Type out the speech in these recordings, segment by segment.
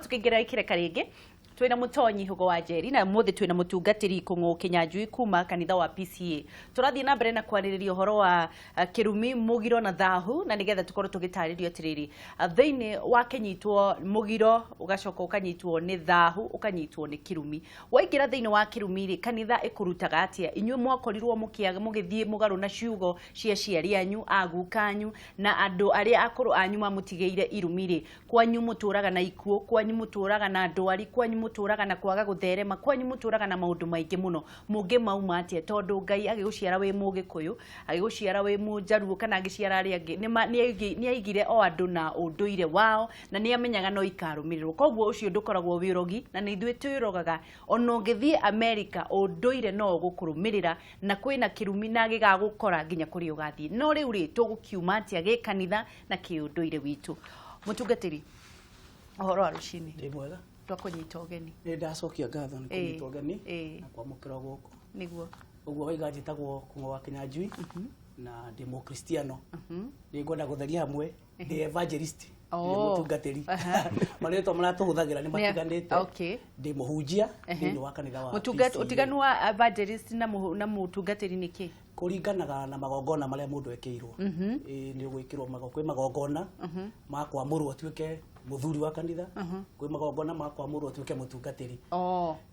tukigira ikireka ringi twina mutonyi hugo wa Njeri na muthi twina mutungatiri Kung'u Kinyanjui kuma kanitha wa PCA turathie na mbere na kwaririria horo wa kirumi mugiro na thahu na nigetha tukorwo tugitaririo atiriri thiini wa kenyitwo mugiro ugacoka ukanyitwo ni thahu ukanyitwo ni kirumi waingira thiini wa kirumi ri kanitha ikurutaga atia inywe mwakorirwo mukiaga mugithie mugaru na ciugo cia ciari anyu agukanyu na andu aria akuru anyu mamutigeire irumi ri kwanyu muturaga na ikuo kwanyu muturaga na ndwari kwanyu muturaga na kwaga gutherema kwanyu muturaga na maundu maingi muno mungi mauma atia tondu Ngai agiguciara wi mugikuyu agiguciara wi munjaruo kana agiciara ari angi ni aigire o andu na unduire wao na ni amenyaga no ikarumirirwo koguo ucio ndukoragwo wirogi na ni ithuĩ twirogaga ona ũngĩthie America unduire no gukurumirira na kwina kirumi na gigagukora nginya kuri ugathie no riu ri tugukiuma atia gi kanitha na kiunduire witu mutungatiri horo wa rucini ndi mwega twakunyita ugeni ndacokia ngatho ni kunyita ugeni na kwamukira guku niguo uguo waiga njitagwo Kung'u Kinyanjui na ndi mukristiano ndi ngwenda gutheria hamwe ndi evangelist ndi mutungatiri mareto maratuhuthagira ni matiganite ndi muhunjia ndi wa kanitha wa mutungatiri utiganu wa evangelist na mutungatiri niki kuringanaga na magongona maria mundu ekeirwo ni gwikirwo magongona ma kwamurwo tuike muthuri wa kanitha kwi magongona ma kwamurwo tuike mutungatiri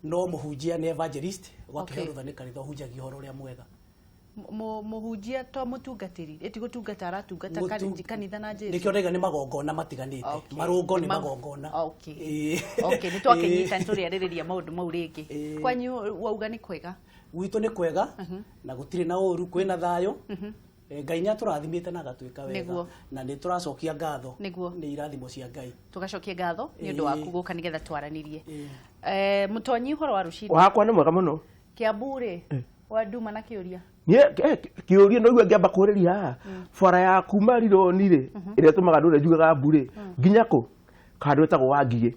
no muhunjia ni evangelist gwakihorotha ni kanitha hunjagia horo ria mwega muhunjia to mutungatiri eti gutungata aratungata kanitha na Jesu nikio ndega ni magongona matiganite marungo ni magongona okay ni twakinyita turiaririria maundu mau ringi kwanyu wauga ni kwega witu ni kwega na gutire na uru kwina thayo Ngai nya turathimite na gatwika wega na ni turacokia ngatho ni irathimo cia Ngai tugacokia ngatho ni undu waku guka nigetha twaranirie mutonyi horo wa rucini wakwa ni mwega muno Kiambure wa nduma na kiuria kiuria no igwe ngiamba kuriria haha fara ya kuma rironi ri iria tumaga ndure njugaga mbure nginya ku kandu etagwo wa ngigĩ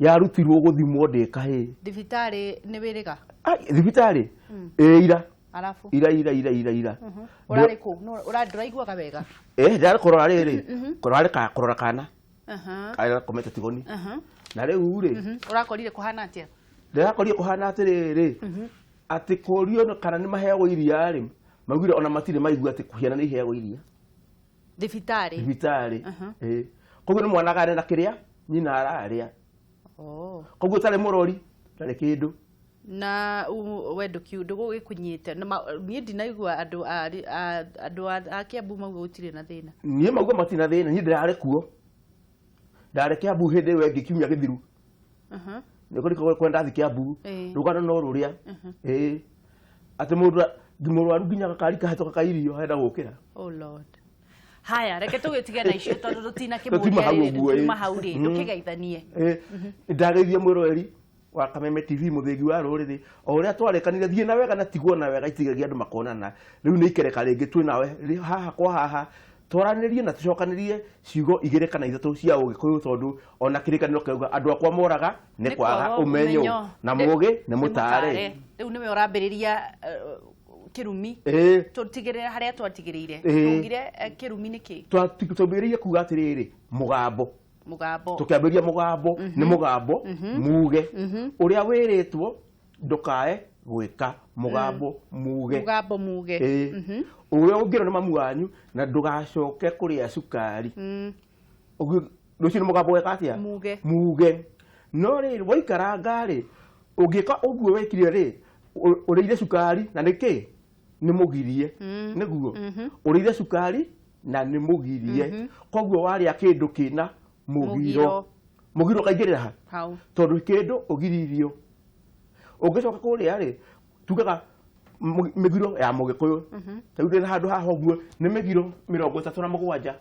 yarutirwo guthimwo ndikahi thibitari ni wiriga thibitari ira alafu ira urari ku no uraigua wega ndari korora riri korora kana kaira kometa tigoni na riu ri urakorire kuhana atia ndirakorire kuhana atiriri ati kurio kana ni maheagwo iria ri magwire ona matire maigua ati kuhiana ni heagwo iria thibitari koguo ni mwana gane na kiria nyina araria koguo tare murori tare kindu na wendo kiundu gugikunyite nie ndinaigua andu a Kiambu mauga gutire na thina nie mauga matina thina nie ndirare kuo ndare Kiambu hindi we ngikiumia githiru niko kwenda thi Kiambu rugano no ruria ati murwaru nginya gakarika hetoka kairio henda gukira oh lord haya reke tugitiga na icio tondu rutina kimuria mahauri ndukigaithanie ndageithia mwirori wa Kameme TV muthengi wa ruriri o uria twarekanire thie na wega na tigwo na wega itigagia andu makonana riu ni ikereka ringi twi nawe haha kwa haha twaranirie na tucokanirie ciugo igire kana ithatu cia ugikuyu tondu ona kirikaniro keuga andu akwa moraga ni kwaga umenyo na mugi ni mutare riu niwe urambiriria kirumi tutigirira haria twatigirire tugire kirumi niki twatubiririe kuga atiriri mugambo tukiambiria mugambo ni mugambo muge uria wiritwo ndukae gwika mugambo muge uria ungiro ni mamu wanyu na ndugacoke kuria cukari rucio ni mugambo weka atia muge no ri waikara ngari ungika uguo wekire ri uriire cukari na niki ni mugirie niguo uriire cukari na ni mugirie koguo waria kindu kina mugiro kaigirira ha tondu kindu ugiririo ungicoka kuria ri tugaga migiro ya mugikuyu taude na handu haha guo ni migiro 37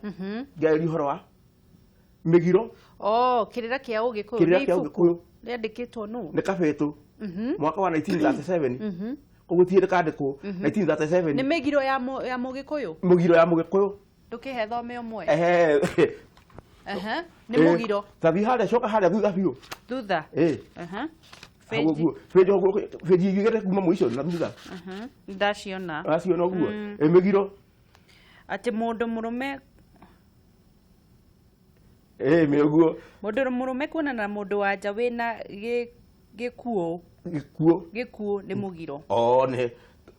ngari horo wa migiro kirira kia ugikuyu riandikitwo no ni kabetu mwaka wa 1937 kugutie kandiko 1937 ni migiro ya mugikuyu ndukihe thome umwe ni mugiro tabi hale shoka hale thutha feji igere kuma mwisho na thutha ndaciona guo migiro ati mundu murume Mĩguo. Mũndũ mũrũme kuona na mũndũ wa nja wĩna gĩkuũ nĩ mũgiro. Nĩ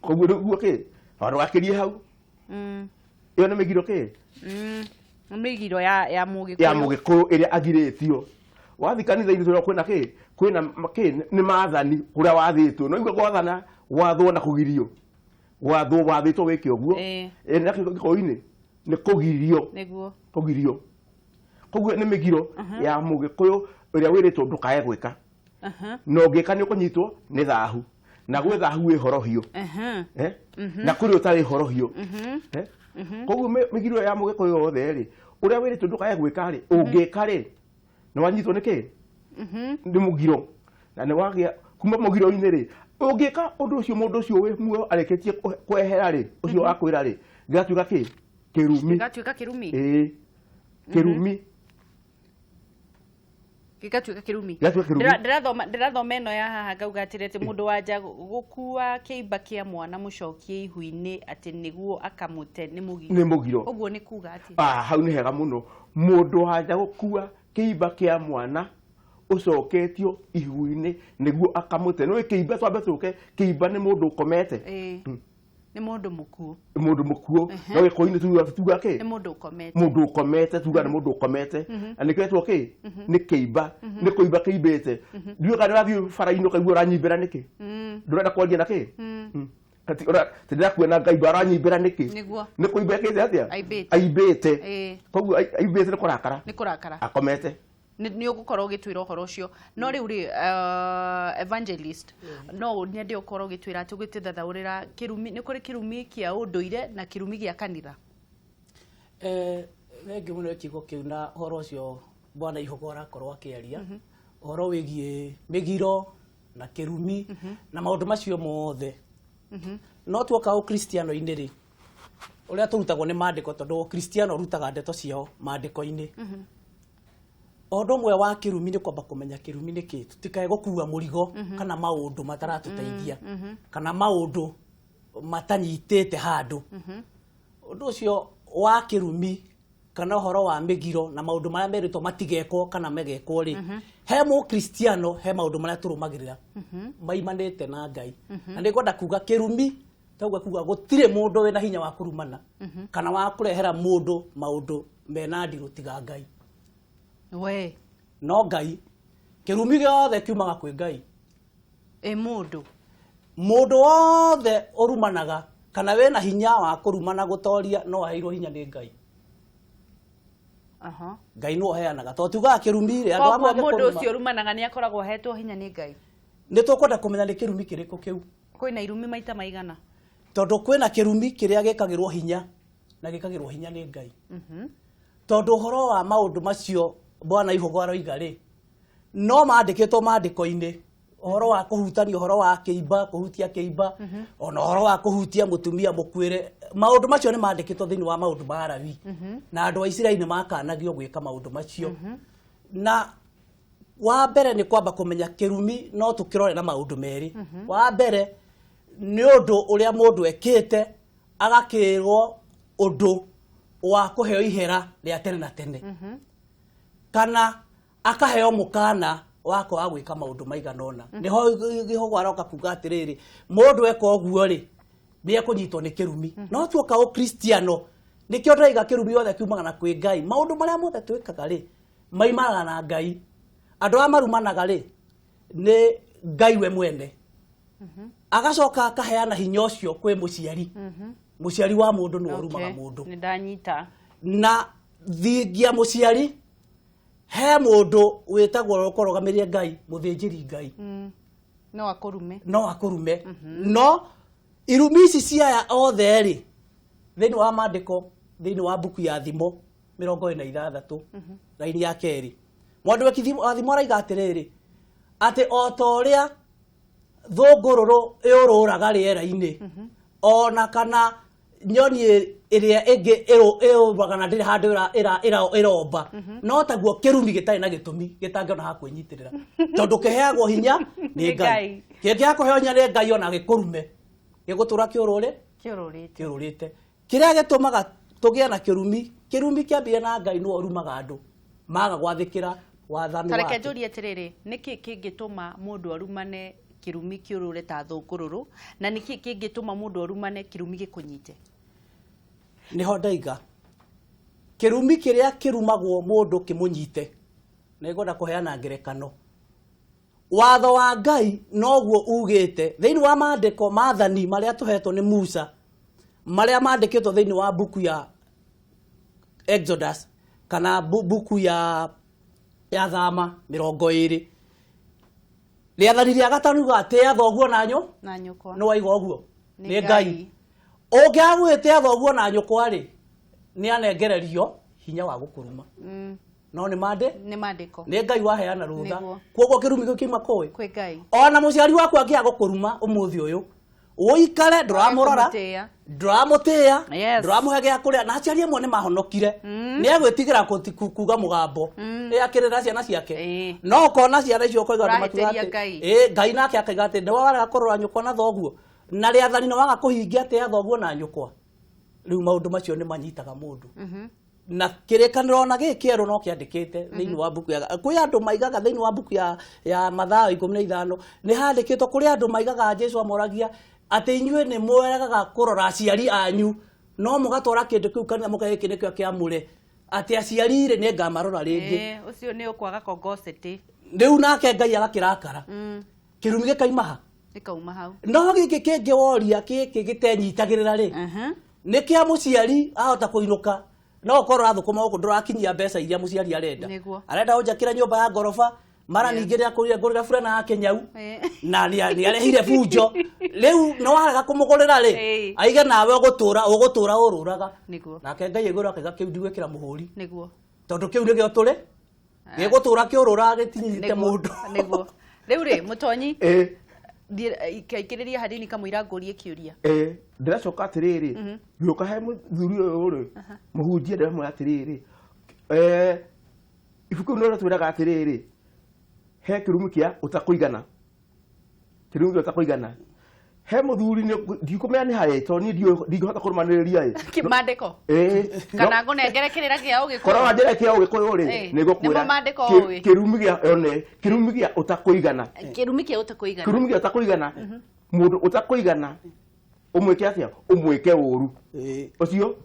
koguo nĩguo kĩ handũ gakĩrie hau. Ĩyo nĩ mĩgiro kĩ? Mĩgiro ya Mũgĩkũyũ. Ya Mũgĩkũyũ ĩrĩa agirĩtio. Wathi kanitha-inĩ tũrĩa kwĩna kĩ? Kwĩna kĩ nĩ maathani kũrĩa wathĩtwo. No igua gwathana wathwo na kũgirio. Wathĩtwo wĩke ũguo. Na gĩkũyũ-inĩ nĩ kũgirio. Nĩguo. Kũgirio. Koguo nĩ mĩgiro ya Mũgĩkũyũ ĩrĩa wĩrĩtwo ndũkae gwĩka. Na ũngĩka nĩ ũkũnyitwo nĩ thahu. Na gwĩ thahu wĩ horohio. Na kũrĩ ũtarĩ horohio. Koguo mĩgiro ya Mũgĩkũyũ yothe rĩ, ũrĩa wĩrĩtwo ndũkae gwĩka rĩ, ũngĩka rĩ, nĩ wanyitwo nĩ kĩ? Nĩ mũgiro. Na nĩ wagĩa kuma mũgiro-inĩ rĩ, ũngĩka ũndũ ũcio mũndũ ũcio wĩ muoyo arĩkĩtie kwehera rĩ, ũcio wakwĩra rĩ, gĩgatuĩka kĩ? Kĩrumi. Gĩgatuĩka kĩrumi? Kĩrumi. Gĩgatuĩka kĩrumi. Ndĩrathoma ĩno ya haha ngauga atĩrĩ atĩ mũndũ wa nja gũkua kĩimba kĩa mwana mũcokie ihu-inĩ atĩ nĩguo akamũte nĩ mũgiro. Nĩ mũgiro. Ũguo nĩ kuga atĩ. Hau nĩ hega mũno. Mũndũ wa nja gũkua kĩimba kĩa mwana ũcoketio ihu-inĩ nĩguo akamũte. Nĩ kĩimba twambe tũke kĩimba nĩ mũndũ ũkomete. Nĩ mũndũ mũkuũ. Mũndũ mũkuũ. No gĩkũyũ-inĩ tuga kĩ? Nĩ mũndũ ũkomete. Mũndũ ũkomete tuga nĩ mũndũ ũkomete. Na nĩkĩo twetwo kĩ? Nĩ kĩimba. Nĩ kũimba kĩimbĩte. Ndiũĩ kana ũrathiĩ bara-inĩ ũkaigua ũranyimbĩra nĩkĩ? Ndũrenda kwaria na kĩ? Ndĩrakuona ngaimba ũranyimbĩra nĩkĩ? Nĩ kũimba ĩkĩte atĩa? Aimbĩte. Koguo aimbĩte nĩ kũrakara. Nĩ kũrakara. Akomete. Nĩ ũgũkorwo ũgĩtwĩra ũhoro ũcio. No rĩu rĩ, evangelist, no nyende ũkorwo ũgĩtwĩra atĩ ũgĩtũthathaũrĩra kĩrumi, nĩ kũrĩ kĩrumi kĩa ũndũire na kĩrumi gĩa kanitha. Thengi mũno kiugo kĩu na ũhoro ũcio Bwana Ihũgũ arakorwo akĩaria. Ũhoro wĩgiĩ mĩgiro na kĩrumi na maũndũ macio mothe. No tuoka ũkristiano-inĩ rĩ, ũrĩa tũrutagwo nĩ maandĩko tondũ ũkristiano ũrutaga ndeto ciao maandĩko-inĩ. Ũndũ ũmwe wa kĩrumi nĩ kwamba kũmenya kĩrumi nĩ kĩ. Tũtikae gũkua mũrigo kana maũndũ mataratũteithia kana maũndũ matanyitĩte handũ. Ũndũ ũcio wa kĩrumi kana ũhoro wa mĩgiro na maũndũ marĩa merĩtwo matigekwo kana megekwo rĩ, he mũkristiano he maũndũ marĩa tũrũmagĩrĩra maimanĩte na Ngai. Na nĩ ngwenda kuga kĩrumi tauga kuga gũtirĩ mũndũ wĩna hinya wa kũrumana kana wa kũrehera mũndũ maũndũ mena ndirũ tiga Ngai. We. No Ngai. Kĩrumi gĩothe kiumaga kwĩ Ngai. Mũndũ. Mũndũ wothe ũrumanaga kana wĩna hinya wa kũrumana gũtoria no aheirwo hinya nĩ Ngai. Ngai nĩ ũheanaga. Tondũ tugaga kĩrumi rĩ, andũ amwe mũndũ ũcio ũrumanaga nĩ akoragwo ahetwo hinya nĩ Ngai. Nĩ tũkwenda kũmenya nĩ kĩrumi kĩrĩkũ kĩu. Kwĩna irumi maita maigana. Tondũ kwĩna kĩrumi kĩrĩa gĩkagĩrwo hinya na gĩkagĩrwo hinya nĩ Ngai. Tondũ ũhoro wa maũndũ macio Bwana Ihũgũ aroiga rĩ, no maandĩkĩtwo maandĩko-inĩ. Ũhoro wa kũhutania ũhoro wa kĩimba, kũhutia kĩimba, ona ũhoro wa kũhutia mũtumia mũkuĩre. Maũndũ macio nĩ maandĩkĩtwo thĩinĩ wa maũndũ ma Lawi. Na andũ a Isiraeli nĩ makanagio gwĩka maũndũ macio. Na wa mbere nĩ kwamba kũmenya kĩrumi no tũkĩrore na maũndũ merĩ. Wa mbere nĩ ũndũ ũrĩa mũndũ ekĩte agakĩrwo ũndũ wa kũheo ihera rĩa tene na tene. Kana akaheo mũkana wako wa gwĩka maũndũ maigana ũna. Nĩho Ihũgũ aroka kuga atĩrĩrĩ, mũndũ eka ũguo rĩ, nĩ ekũnyitwo nĩ kĩrumi. No tuoka ũkristiano, nĩkĩo ndĩrauga kĩrumi yothe kiumaga na kwĩ Ngai. Maũndũ marĩa mothe twĩkaga rĩ, maimaga na Ngai. Andũ arĩa marumanaga rĩ, nĩ Ngai we mwene. Agacoka akaheana hinya ũcio kwĩ mũciari. Mũciari wa mũndũ nĩ ũrumaga mũndũ. Nĩ ndanyita. Na thingia mũciari he mũndũ wĩtagwo ũkũrũgamĩrĩre Ngai, mũthĩnjĩri Ngai. No akũrume. No akũrume. No irumi ici ciaya othe rĩ, thĩinĩ wa maandĩko, thĩinĩ wa mbuku ya thimo 46 raini ya kerĩ. Mwandĩki wa thimo araiga atĩrĩrĩ, atĩ o ta ũrĩa thũngũrũrũ ĩũrũraga rĩera-inĩ, ona kana nyoni ĩrĩa ĩngĩ ĩrũraga na ndĩrĩ handũ ĩromba, no taguo kĩrumi gĩtarĩ na gĩtũmi gĩtangĩona ha kwĩnyitĩrĩra. Tondũ kĩheagwo hinya nĩ Ngai. Kĩngĩaga kũheo hinya nĩ Ngai ona gĩkũrume, gĩgũtũra kĩũrũrĩte. Kĩrĩa gĩtũmaga tũgĩe na kĩrumi, kĩrumi kĩambire na Ngai nĩwe ũrumaga andũ. maga gwathikira wathani wake. Tareke njuri atiriri niki kingituma mundu arumane kirumi kiurure ta thungururu na niki kingituma mundu arumane kirumi gikunyite? Niho ndaiga kirumi kiria kirumagwo mundu kimunyite negona kuheana ngerekano. Watho wa Ngai noguo ugite thiini wa maandiko maathani maria tuhetwo ni Musa maria maandikitwo thiini wa buku ya Exodus kana buku ya Thama 20. Riathani ria gatanu gatia thoguo na nyukwa no waiga uguo ni Ngai. Ungiagwite thoguo na nyukwa ri ni anengererio hinya wa gukuruma. No ni maandiko ni Ngai waheana rutha koguo kirumi gukima koi kwi Ngai. Ona muciari waku angia gukuruma umuthi uyu uikare nduramurora nduramutia nduramuhe gia kuria na aciari amwe ni mahonokire ni agwitigira kuga mugambo akirira ciana ciake no kona ciana icio koiga ndumatuate Ngai nake akaiga ati ndwara kurora nyukwa na thoguo na riathani no waga kuhingia ati thoguo na nyukwa riu maundu macio ni manyitaga mundu na kirekaniro na gikero no kiandikite thiini wa buku ya kwi andu maigaga thiini wa buku ya Mathayo 15 ni handikitwo kuri andu maigaga Jesu amoragia ati inyue ni mweregaga kurora aciari anyu no mugatwara kindu kiu kana mukae kindu kiu kiamure ati aciari ri ni ngamarora ringi ucio ni ukwaga kongoseti riu nake Ngai agakirakara kirumi gikaimaha ikauma hau no giki kingi woria giki gitenyitagirira ri ni kia muciari ahota kuinuka no korwo athukuma guku ndurakinyia mbeca iria muciari arenda unjakira nyumba ya gorofa mara ningiria kurira fulana yake nyau na ni arehire bunjo riu no warega kumugurira ri aige nawe ugutura ururaga nake Ngai igura akiga kiu ndigwikira muhuri niguo tondu kiu nigio turi gigutura kiurura gitinyite mundu niguo riu ri mutonyi ikiriria hadini kamwira ngurie kiuria ndiracoka atiriri biuka he muthuri uyu ri muhunjia ndamwe atiriri ibuku no twiraga atiriri he kirumi kia utakuigana kirumi utakuigana he muthuri ni ndikumenya ni haye to ni ndingihota kurumaniriria kimandiko kana ngunengere kirira kia ugikoro korwa ndire kia ugikoro ri nigukwira kirumi gia utakuigana kirumi gia utakuigana mundu utakuigana umwike atia umwike uru ucio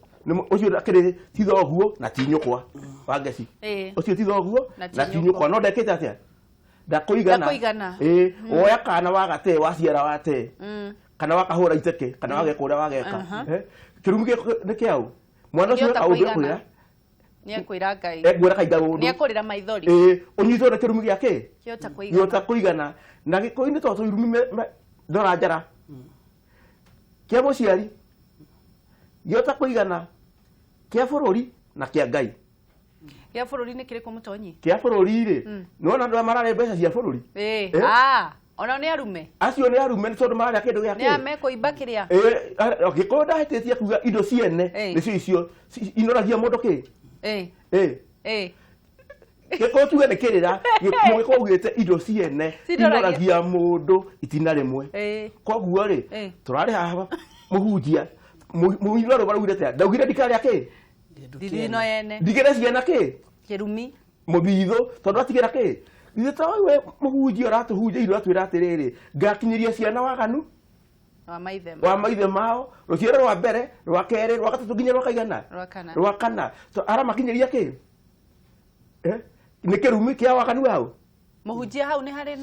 akiri tithoguo na tinyukwa wangeci ucio tithoguo na tinyukwa no ndekite atia ndakuigana oya kana wagate waciara wate kana wakahura iteke kana wagekura wageka kirumi ni kiau mwana ucio augikwira ni akwira Ngai egwira kaiga undu ni akurira maithori unyitwo na kirumi giake yota kuigana na gikoini to irumi ndora njara kia muciari yota kuigana kia bururi na kia Ngai kia bururi ni kiriko mutonyi kia bururi ri nona ndo marare mbeca cia bururi ona ni arume acio ni arume tondu marare kindu giake ni amekuiba kiria gikonda hetitie kuga indo ciene nicio icio inoragia mundu ki giko tuge ni kirira giko ugite indo ciene inoragia mundu itina rimwe koguo ri turari haha muhunjia muhiro barugire ta ndaugire ndikari aki didino yene ndigire ciana ki kirumi mubitho tondu atigira ki ithe tawe muhunjia uratuhunjia indo atwira atiriri ngakinyiria ciana waganu wa maithe mao ruciara rwa mbere rwa kere rwa gatatu nginya rwa kaigana rwa kana to ara makinyiria ki ni kirumi kia waganu hau muhunjia hau ni hari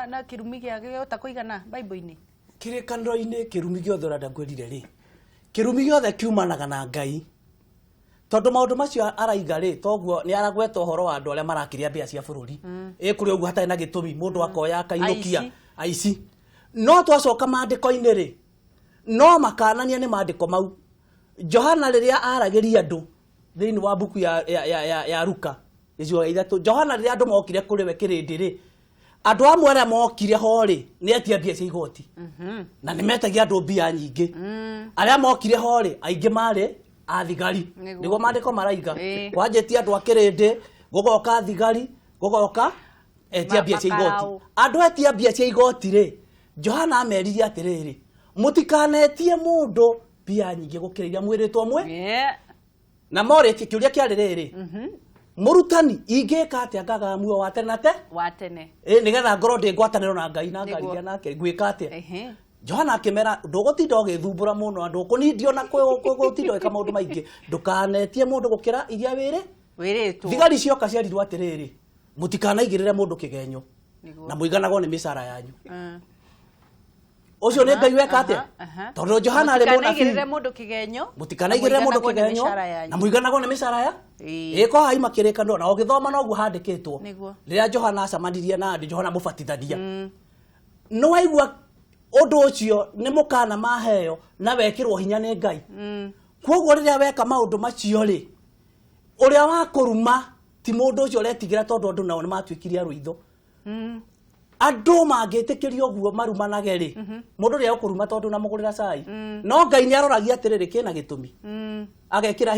na kirumi kia gota kuigana bible-ini kirikaniro-ini kirumi giothe urenda ngwirire ri kirumi giothe kiumanaga na Ngai tondu maundu macio araiga ri toguo ni aragweta uhoro wa andu aria marakiria mbia cia bururi kuri uguo hatari na gitumi mundu akoya akainukia aici no twacoka maandiko-ini ri no makanania ni maandiko mau Johana riria aragiria andu thiini wa buku ya Luka icio ithatu Johana riria andu mokire kuri we kirindi ri andu amwe aria mokire ho ri ni atia mbia cia igoti na ni metagia andu mbia nyingi aria mokire ho ri aingi mari athigari niguo maandiko maraiga wanjetie andu akirindi gugoka athigari gugoka etia mbia cia igoti andu etia mbia cia igoti ri Johana ameririe atiriri mutikanetie mundu mbia nyingi gukiriria mwiritwo mwe na mori kiuria kiari riri murutani ingeka atia ngaga muo wa tene na te wa tene nigetha ngoro ndi ngwataniro na Ngai na ngarigia nake gwika atia Johana akimera ndugutinda ugithumbura muno andu kunindio na gutinda eka maundu maingi ndukanetie mundu gukira iria wiritwo thigari cioka ciarirwo atiriri mutikanaigirire mundu kigenyo na muiganago ni misara yanyu ucio ni Ngai weka atia tondu Johana ari munabii mutikanaigirire mundu kigenyo na muiganago ni misara ya iko hai makirika ndo na ugithoma no gu handikitwo riria Johana acamanirie na andu Johana mubatithagia no waigua undu ucio ni mukana maheo na wekirwo hinya ni Ngai kwoguo riria weka maundu macio ri uria wa kuruma ti mundu ucio uretigira tondu andu nao ni matwikiria ruitho andu mangitikiria uguo marumanage ri mundu ria ukuruma tondu na mugurira cai no Ngai ni aroragia atiriri kina gitumi agekira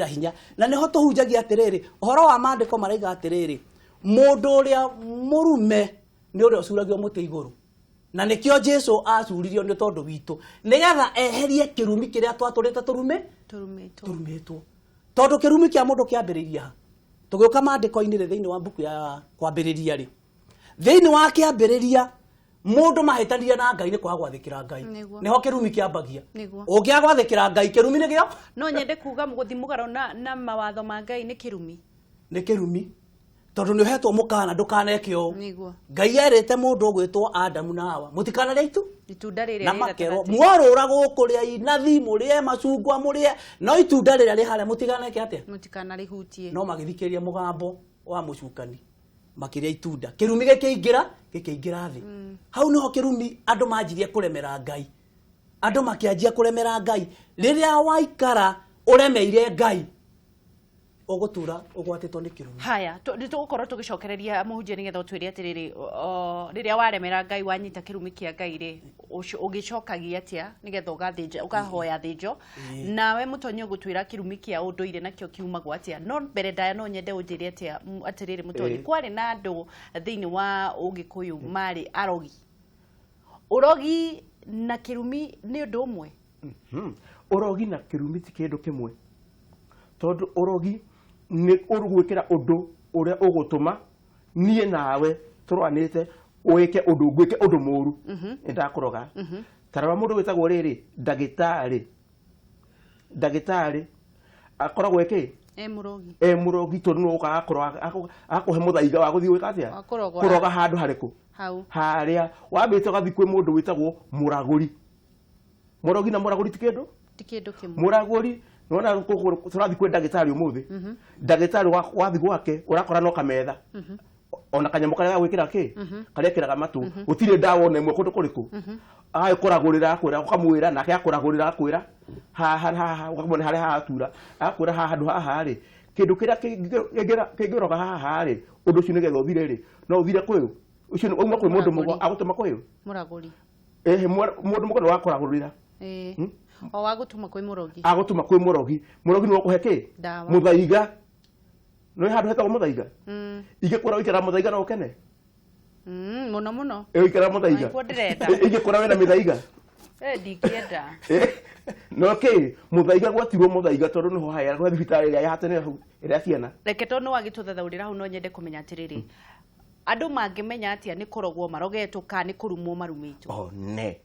hinya na niho tuhunjagia atiriri uhoro wa maandiko maraiga atiriri mundu uria murume ni uria ucuragio muti iguru na nikio Jesu acuririo ni tondu witu nigetha eherie kirumi kiria twaturite turumitwo tondu kirumi kia mundu kiambiriria tugiuka maandiko-ini ri thiini wa buku ya kwambiriria ri thiini wa kiambiriria mundu mahitanirie na Ngai ni kwa gwathikira Ngai niho kirumi kiambagia ungia gwathikira Ngai kirumi ni gio no nyende kuga muguthi mugaro na mawatho ma Ngai ni kirumi tondu ni uhetwo mukana ndukaneke o Ngai erite mundu gwitwo Adamu na Hawa mutikana ria itunda riria rira mwarura guku ria inathi murie macungwa murie no itunda riria ri haria mutiganeke atia mutikana rihutie no magithikiria mugambo wa mucukani makiria itunda kirumi gikiingira thi hau niho kirumi andu manjirie kuremera Ngai andu makianjia kuremera Ngai riria waikara uremeire Ngai ugutura ugwatitwo ni kirumi haya tugukorwo tugicokereria muhunjia nigetha utwire atiriri riria waremera Ngai wanyita kirumi kia Ngai ri ugicokagia atia nigetha ugathinja ukahoya thinjo nawe mutonyi ugutwira kirumi kia unduire nakio kiumagwo atia no mbere ndaya no nyende unjire atia atiriri mutonyi kwari na andu thiini wa ugikuyu mari urogi na kirumi ni undu umwe urogi na kirumi ti kindu kimwe tondu urogi ni urugwikira undu uria ugutuma nie nawe turwanite wike undu gwike undu muru ndakuroga taraba mundu witagwo riri ndagitari akoragwo eke murogi tondu no ukakorwa akuhe muthaiga wa guthii wika atia kuroga handu hariku haria wambite ugathi kwi mundu witagwo muraguri murogi na muraguri ti kindu kimwe muraguri nona turathi kwi ndagitari umuthi ndagitari wathi gwake urakora no kametha ona kanyamu karia gwikira ki karia kiraga matu utire ndawa ona imwe kundu kuriku ai kuragurira akwira ukamwira nake akuragurira akwira ha ukamwona haria hatura akwira handu haha ri kindu kiria kingiroga haha ri undu ucio nigetha uthire ri no uthire kwi ucio uma kwi mundu mugo agutuma kwi muraguri mundu mugo no wakuragurira o wagutuma kwi murogi agutuma kwi murogi no kuhe ki muthaiga no handu hetagwo muthaiga ingikura wikira muthaiga no ukene muno wikira muthaiga ingikura wena mithaiga ndikienda no ki muthaiga gwatirwo muthaiga tondu niho haya gwa thibitari ya hatene ria ciana reke tondu wagituthathaurira hau no nyende kumenya atiriri andu mangimenya atia ni kurogwo marogetwo ka ni kurumwo marumitwo ne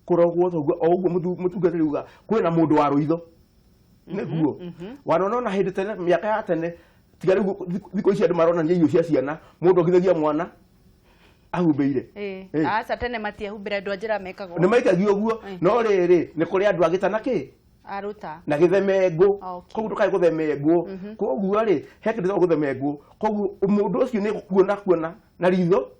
kurogwo oguo mutungatiri uga kwina mundu wa ruitho niguo wanona hindi tene miaka ya tene tigari thiko ici andu marona nyi cia ciana mundu ogithagia mwana ahumbeire aca tene matiahumbira andu njira mekagwo ni maikagio uguo no riri ni kuri andu agitana ki aruta na githemengũ koguo ndukae guthemengũ koguo ri he kindu guthemengũ koguo mundu ucio ni kuona na ritho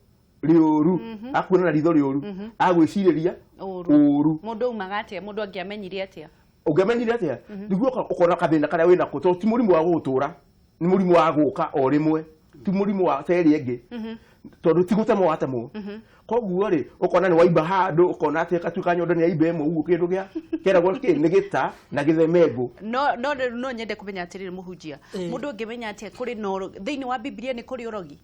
rioru akuona na ritho rioru agwiciriria uru mundu umaga atia mundu angiamenyire atia ungiamenyire atia niguo ukona kathina karia wina ko ti murimu wa gutura ni murimu wa guka o rimwe ti murimu wa teri engi tondu ti gutemwo watemwo koguo ri ukona ni waimba handu ukona atia katuka nyondo ni aimba emo uguo kindu gia keragwo ki ni gita na githemengũ no nyende kumenya atiriri muhunjia mundu angimenya atia kuri no thiini wa Biblia ni kuri urogi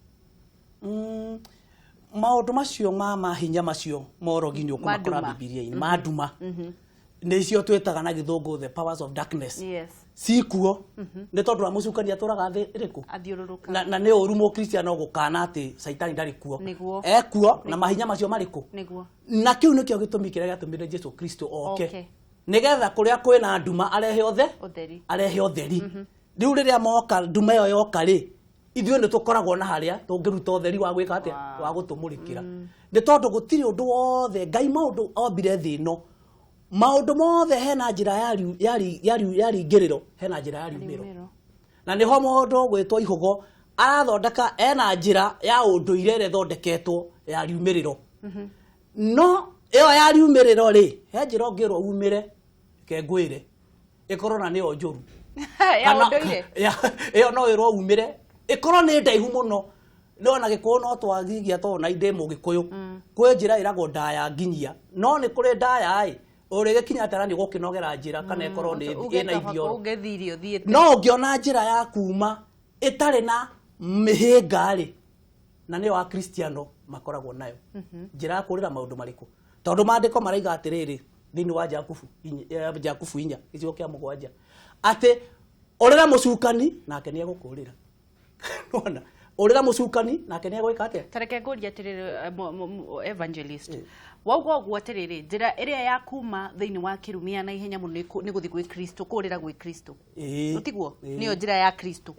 maundu macio ma hinya macio morogi ni ukumakora Biblia-ini maduma nä cio twätaga na githungu the powers of darkness yes cikuo nä tondå wa må cukania tå raga thä rä kå na nä å ru må kristiano gå kana atä caitani ndarä kuo ekuo na mahinya macio marä kå na kä u nä kä o gä tå mi kä rä a gä atå mä re Jesu Kristo oke nä getha kå rä a kwä na nduma arehe å theri rä u rä rä a moka nduma ä yo yoka rä ithuä nä tå koragwo na harä a tå ngä ruta å theri wa gwä ka atä wa gå tå må rä kä ra nä tondå gå tirä å ndå wothe Ngai maå ndå ombire thä ĩno maundu mothe hena njira ya ringiriro hena njira ya riumiro na niho mundu gwitwo ihugo arathondeka ena njira ya unduire ire thondeketwo ya riumiriro no iyo ya riumiriro ri he njira ngiro umire ke ngwire ikorwo na ni onjuru ya unduire iyo no iro umire ikorwo ni ndaihu muno no na gikuo no twagigia to na inde mu gikuyu kwe njira iragwo ndaya nginyia no ni kuri ndaya orege kinya tarani gukinogera njira kana ekorwo ni ina ithio ungethirio thiete no ngiona njira ya kuma itare na mihinga ri na ni wa kristiano makoragwo nayo njira ya kurira maundu mariku tondu mandiko maraiga atiriri thini wa Jakubu 4 gicigo kia 7 ati orira mucukani nake ni egukurira nona orira mucukani nake ni egwika atia tareke nguri atiriri evangelist waugo gwatiriri njira iria ya kuma thiini wa kirumia na ihenya muno ni guthi gwi Kristo kurira gwi Kristo utiguo niyo njira ya Kristo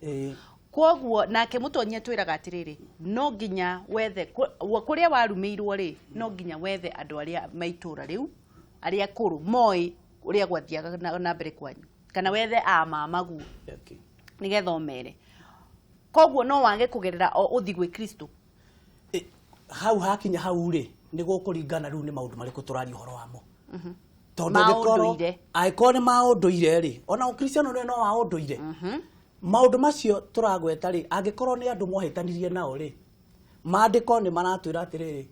koguo nake mutonyia twiraga atiriri no nginya wethe kuria warumirwo ri no nginya wethe andu aria maitura riu aria kuru moi uria gwathiaga na mbere kwanyu kana wethe a mamagu nigetha omere koguo no wange kugerera uthi gwi Kristo hau hakinya hau ri ni gukuringana riu ni maundu mariku turari horo wamo tondu gikoro aikone maunduire ri ona ukristiano no wa unduire maundu macio turagweta ri angikorwo ni andu mohitanirie nao ri mandiko ni maratwira atiriri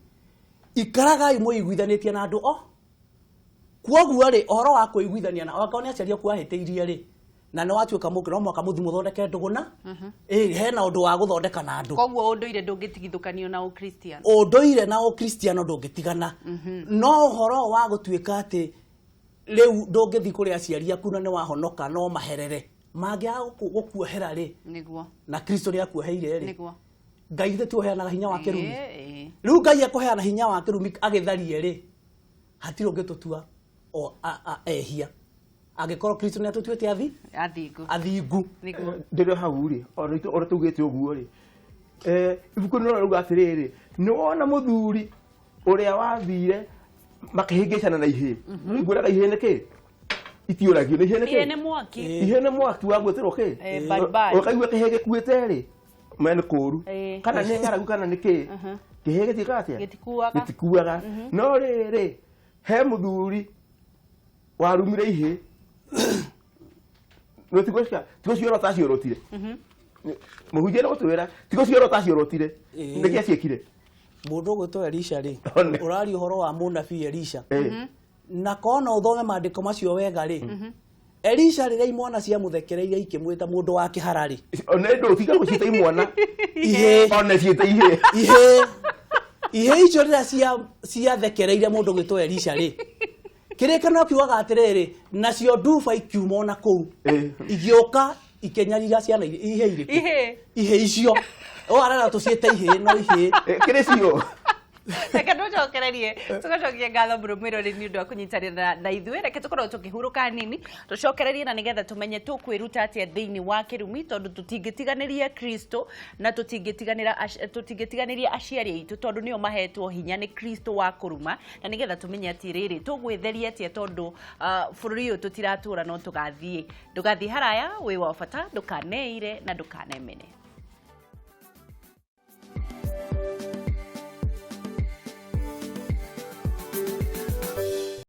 ikaragai muiguithanitie na andu kwoguo ri horo wa kuiguithania na wakao ni aciaria kwahiteirie ri na no watuika muke no mwaka muthimu thondeke nduguna hena undu wa guthondeka na andu koguo unduire ndungitigithukanio na ukristiano unduire na ukristiano ndungitigana no horo wa gutuika ati riu ndungithi kuri aciari aku na ni wahonoka no maherere mangia gukuohera ri niguo na Kristo ni akuoheire ri niguo Ngai ithe tuoheana hinya wa kirumi riu Ngai akuheana hinya wa kirumi agitharie ri hatiro ngitutua o ehia agikorwo Kristo ni atutuite athingu ndiro hau ri ora tugite uguo ri ibuku no ruga atiriri ni wona muthuri uria wathire makihingicana na ihe nguraga ihe niki itiuragio ni ihe niki ihe ni mwaki wa gweterwo ki ukaigua kihege kuite ri mene kuru kana ni ngaragu kana niki kihege tikatia gitikuaga no riri he muthuri warumire ihe no tikoshika tikoshiro tashiorotire muhuje no twera tikoshiro tashiorotire ndiki aciekire mundu gwitwo Elisha ri urari horo wa munabii Elisha na kona uthome mandiko macio wega ri Elisha riria imwana cia muthekereirie ikimwita mundu wa kiharari ona ndo tiga gucita imwana ihe ona ciita ihe icio riria cia thekereirie mundu gwitwo Elisha ri kirikano kiugaga atiriri nacio nduba ikiuma na kuu igioka ikenyarira ciana ihe iriku ihe icio arara tuciite ihe no ihe kiricio reke tucokererie tugacokia ngatho Murumiro ni undu wa kunyitanira na ithuĩ reke tukorwo tukihuruka nini tucokererie na nigetha tumenye tukwiruta atia thiini wa kirumi tondu tutingitiganiria Kristo na tutingitiganiria aciari aitu tondu nio mahetwo hinya ni Kristo wa kuruma na nigetha tumenye atiriri tugwitheria atia tondu bururi uyu tutiratura no tugathie haraya wi wa bata ndukaneire na ndukanemene.